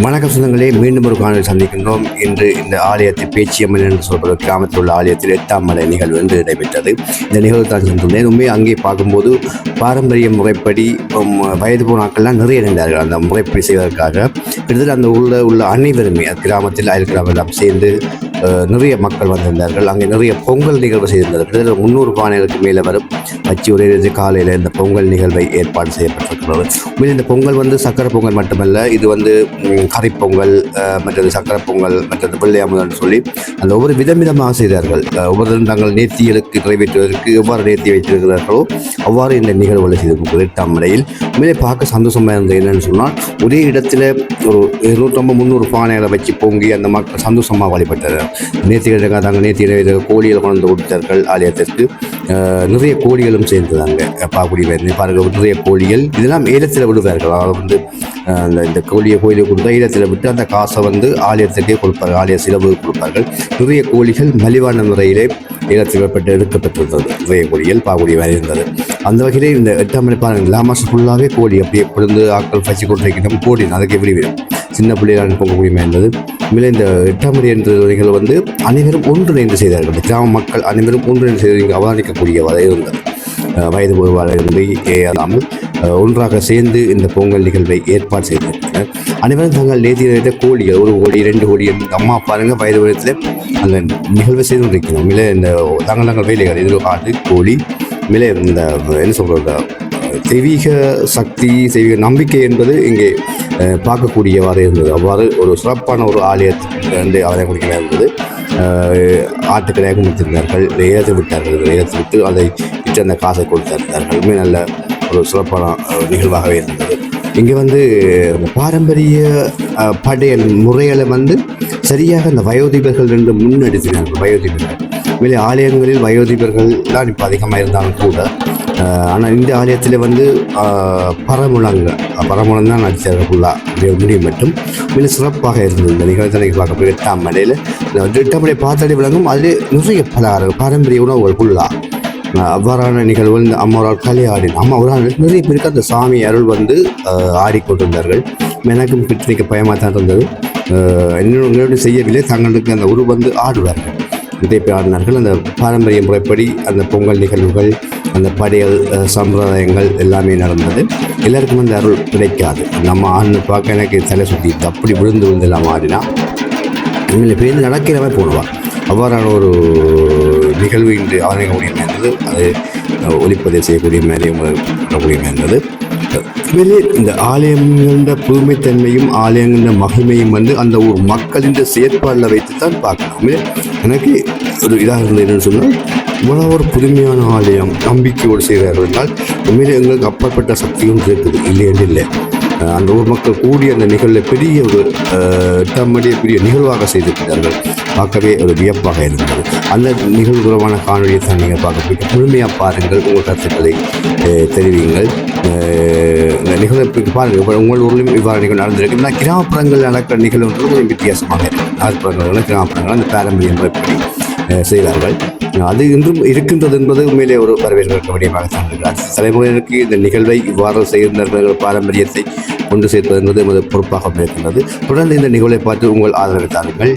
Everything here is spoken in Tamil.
வணக்கம் சொந்தங்களே, மீண்டும் ஒரு காணொலி சந்திக்கின்றோம். இன்று இந்த ஆலயத்தை பேச்சியம்மன் என்று சொல்கிற கிராமத்தில் உள்ள ஆலயத்தில் 8ஆம் மலை நிகழ்வு என்று நடைபெற்றது. இந்த நிகழ்வு தான் சென்றுள்ளேன். உண்மையை அங்கே பார்க்கும்போது பாரம்பரிய முறைப்படி வயது போனாக்கள்லாம் நிறைய இருந்தார்கள். அந்த முறைப்படி செய்வதற்காக கிட்டத்தட்ட அந்த உள்ள அனைவருமே கிராமத்தில் அயல் கிராமம் எல்லாம் சேர்ந்து நிறைய மக்கள் வந்திருந்தார்கள். அங்கே நிறைய பொங்கல் நிகழ்வு செய்திருந்தார்கள். கிட்டத்தட்ட 300 பானைகளுக்கு மேலே வரும் வச்சு ஒரே காலையில் இந்த பொங்கல் நிகழ்வை ஏற்பாடு செய்யப்பட்டிருக்கிறது. உண்மையில் இந்த பொங்கல் சக்கரை பொங்கல் மட்டுமல்ல, இது கறிப்பொங்கல், மற்றது சக்கரை பொங்கல், மற்றது வெள்ளையாமுதல் சொல்லி அந்த ஒவ்வொரு விதமாக செய்தார்கள். ஒவ்வொருவரும் தங்கள் நேர்த்திகளுக்கு நிறைவேற்றுவதற்கு எவ்வாறு நேர்த்தி வைத்திருக்கிறார்களோ அவ்வாறு இந்த நிகழ்வுகளை செய்திருக்கிறது 8ஆம் மலையில். உண்மையிலே பார்க்க சந்தோஷமாக இருந்தது. என்னென்னு சொன்னால், ஒரே இடத்துல ஒரு 250-300 பானைகளை வச்சு பொங்கி அந்த மக்கள் சந்தோஷமாக வழிபட்டார்கள். நேர்த்திகளுக்காக தாங்கள் நேர்த்தி நிறைவேற்ற கோழிகள் கொண்டு கொடுத்தார்கள் ஆலயத்திற்கு. நிறைய கோழிகளும் சேர்ந்ததாங்க பாக்குடி பாருங்க. நிறைய கோழிகள் இதெல்லாம் ஏலத்தில் விடுவார்கள். அதாவது இந்த கோழியை கோயிலுக்கு கொடுத்தா ஏலத்தில் விட்டு அந்த காசை ஆலயத்துக்கே கொடுப்பார்கள், ஆலய செலவு கொடுப்பார்கள். நிறைய கோழிகள் மலிவான முறையிலே ஏலத்தில் எடுக்கப்பட்டிருந்தது. நிறைய கோழிகள் பாக்குடி இருந்தது. அந்த வகையிலே இந்த 8ஆம் மலை பாருங்கள், எல்லா மாதம் ஃபுல்லாகவே கோழி அப்படியே பொழுது ஆட்கள் பச்சு கொண்டிருக்கணும். கோழி அதுக்கு எப்படி விடும் சின்ன பிள்ளைகளான பொங்கக்கூடிய இருந்தது. மேலே இந்த 8ஆம் மலை என்ற நிகழ்வு அனைவரும் ஒன்றிணைந்து செய்தார்கள். கிராம மக்கள் அனைவரும் ஒன்றிணைந்து செய்து அவதானிக்கக்கூடிய வரை இருந்தது. வயது ஒருவாரின்றி ஏறாமல் ஒன்றாக சேர்ந்து இந்த பொங்கல் நிகழ்வை ஏற்பாடு செய்திருக்கிறார். அனைவரும் தங்கள் நேர்த்தி கோழிகள் 1 கோழி 2 கோழி அம்மா பாருங்கள் வயது உயரத்தில் அந்த நிகழ்வை செய்து கொண்டிருக்கணும். மேலே இந்த தங்கள் வேலைகள் இது ஆடு கோழி மேலே இந்த என்ன சொல்கிறது தெய்வீக சக்தி, தெய்வீக நம்பிக்கை என்பது இங்கே பார்க்கக்கூடியவாறு இருந்தது. அவ்வாறு ஒரு சிறப்பான ஒரு ஆலயத்திலிருந்து அவரை குடிக்க இருந்தது. ஆட்டுக்கடையாக கொடுத்திருந்தார்கள், ஏலத்தை விட்டார்கள். ஏலத்தை விட்டு அதை விட்டு அந்த காசை கொடுத்திருந்தார்கள். நல்ல ஒரு சிறப்பான நிகழ்வாகவே இருந்தது. இங்கே பாரம்பரிய படையல் முறைகளை சரியாக அந்த வயோதிபர்கள் என்று முன்னெடுத்தினார்கள். வயோதிபர்கள் மேலே ஆலயங்களில் வயோதிபர்கள் தான் இப்போ அதிகமாக இருந்தாலும் கூட, ஆனால் இந்த ஆலயத்தில் பரமுழம் தான் நடித்தார்கள் ஃபுல்லாக முடியும் மட்டும் மிக சிறப்பாக இருந்தது. இந்த நிகழ்ச்சி பார்க்க 8ஆம் மலையில் 8ஆம் மலை பார்த்தாலே விளங்கும். அதில் நிறைய பாரம்பரிய உணவுகள் ஃபுல்லாக அவ்வாறான நிகழ்வுகள். இந்த அம்மாவால் கலையாடின ஒரு ஆள் நிறைய பேருக்கு அந்த சாமி அருள் ஆடிக்கொண்டிருந்தார்கள். எனக்கும் கிட்டணிக்க பயமாக தான் இருந்தது. இன்னொன்று செய்யவில்லை, தங்களுக்கு அந்த ஆடுவார்கள், இதை ஆடினார்கள். அந்த பாரம்பரிய முறைப்படி அந்த பொங்கல் நிகழ்வுகள், அந்த படையல் சம்பிரதாயங்கள் எல்லாமே நடந்தது. எல்லாருக்கும் அந்த அருள் கிடைக்காது. நம்ம ஆடின பார்க்க எனக்கு தலை சுற்றிட்டு அப்படி விழுந்து எல்லாம் ஆடினா இவங்களை பேருந்து நடக்கிறவே போடுவார். அவ்வாறான ஒரு நிகழ்வு இன்று அவரைக்கூடிய இருந்தது. அது ஒளிப்பதிவு செய்யக்கூடிய மாதிரி இருந்தது. வெளியே இந்த ஆலயங்கள புதுமைத்தன்மையும் ஆலயங்கள மகிமையும் அந்த ஒரு மக்களின் செயற்பாடில் வைத்துத்தான் பார்க்கணும். எனக்கு ஒரு இதாக இருந்தது என்னென்னு சொன்னால், இவ்வளோ ஒரு புதுமையான ஆலயம் நம்பிக்கையோடு செய்கிறார்கள் என்றால் உண்மையிலே எங்களுக்கு அப்பற்பட்ட சக்தியும் இருக்குது, இல்லை என்று இல்லை. அந்த ஊர் மக்கள் கூடிய அந்த நிகழ்வில் பெரிய ஒரு 8ஆம் மலையை பெரிய நிகழ்வாக செய்திருக்கிறார்கள். பார்க்கவே ஒரு வியப்பாக இருந்தது. அந்த நிகழ்வுபூர்வமான காணொலியை தான் நீங்கள் பார்க்க முழுமையாக பாருங்கள். உங்கள் கருத்துக்களை தெரிவிங்கள். இந்த நிகழ்வு பாருங்கள், உங்கள் ஊரிலும் இவ்வாறு நிகழ்வு நடந்திருக்கு. ஆனால் கிராமப்புறங்கள் நடக்கிற நிகழ்வுன்றது கொஞ்சம் வித்தியாசமாக இருக்குது. நகர்ப்புறங்கள் கிராமப்புறங்கள் அந்த பாரம்பரிய முறைப்படி செய்தார்கள். அது இன்றும் இருக்கின்றது என்பது உண்மையிலே ஒரு வரவேற்க விடயமாகத்தான் இருக்கிறார். தலைமுறையினருக்கு இந்த நிகழ்வை இவ்வாறு செய்கின்ற பாரம்பரியத்தை கொண்டு சேர்ப்பது என்பது எமது பொறுப்பாக இருக்கின்றது. தொடர்ந்து இந்த நிகழ்வை பார்த்து உங்கள் ஆதரவை தாருங்கள்.